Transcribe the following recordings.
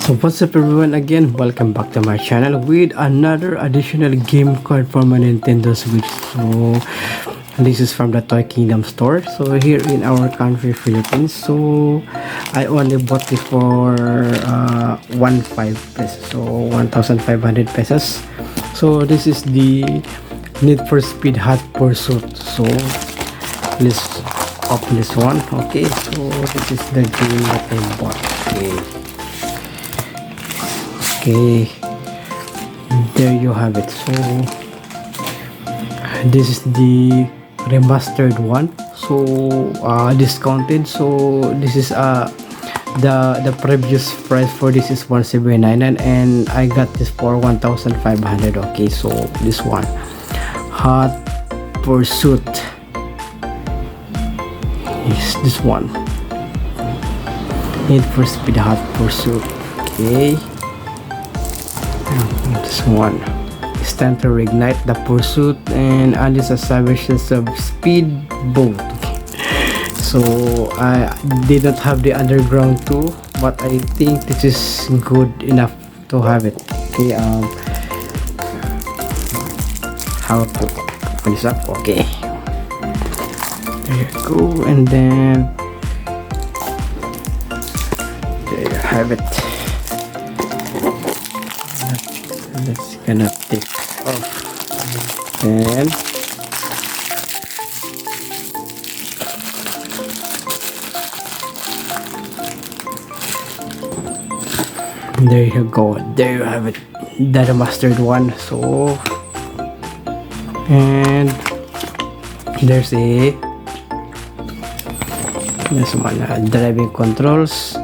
So what's up everyone, again welcome back to my channel with another additional game card for my Nintendo Switch. So this is from the Toy Kingdom store, so here in our country, Philippines. So I only bought it for 1,500 pesos, so 1,500 pesos. So this is the Need for Speed Hot Pursuit. So let's open this one. Okay, so this is the game that I bought. Okay, there you have it. So this is the remastered one, so discounted. So this is the previous price for this is 1,799 and I got this for 1,500. Okay, so this one, Hot Pursuit, is this one, Need for Speed Hot Pursuit. Okay, this one, it's time to reignite the pursuit and unleash a savage sense of speed boat. Okay. So I didn't have the underground too, but I think this is good enough to have it. Okay, how to open this up? Okay, there you go, and then there you have it. Let's gonna take off, and there you go, there you have it, the remastered one. So and there's this one, driving controls,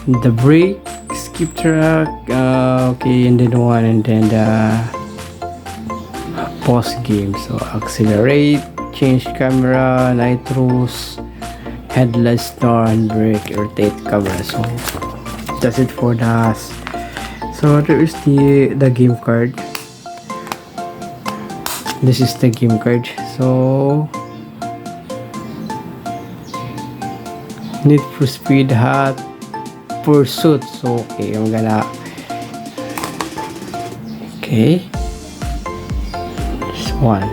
the brake, skip track, okay, and then one, and then the pause game. So accelerate, change camera, nitros, headlights, turn, brake, rotate camera. So that's it for the. So there is the game card. This is the game card. So Need for Speed Hot Pursuit. So okay, I'm gonna, okay, this one,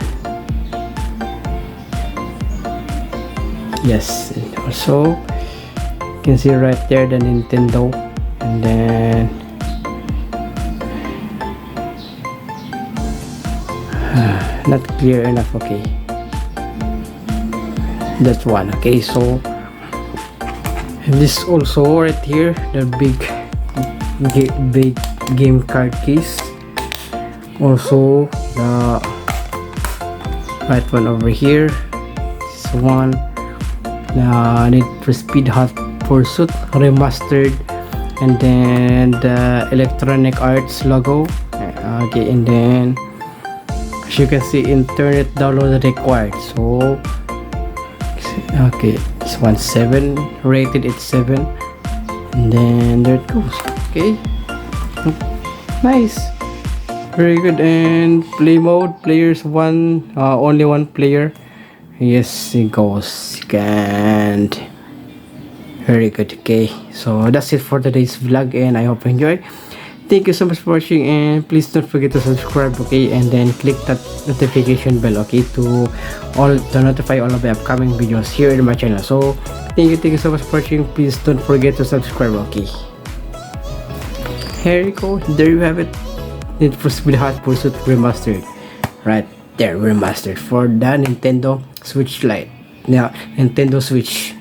yes, and also you can see right there the Nintendo, and then not clear enough. Okay, that's one. Okay, so this also right here, the big game card case. Also the right one over here, this one, the Need for Speed Hot Pursuit Remastered, and then the Electronic Arts logo. Okay, and then as you can see, internet download required. So okay, this one 7, rated it's 7, and then there it goes. Okay, nice, very good. And play mode, players one, only one player. Yes, it goes, and very good. Okay, so that's it for today's vlog, and I hope you enjoyed. Thank you so much for watching, and please don't forget to subscribe, okay, and then click that notification bell, okay, to notify all of the upcoming videos here in my channel. So thank you so much for watching. Please don't forget to subscribe, okay. Here you go, there you have it, Need for Speed Hot Pursuit Remastered, right there, remastered for the Nintendo Switch Lite, yeah, Nintendo Switch.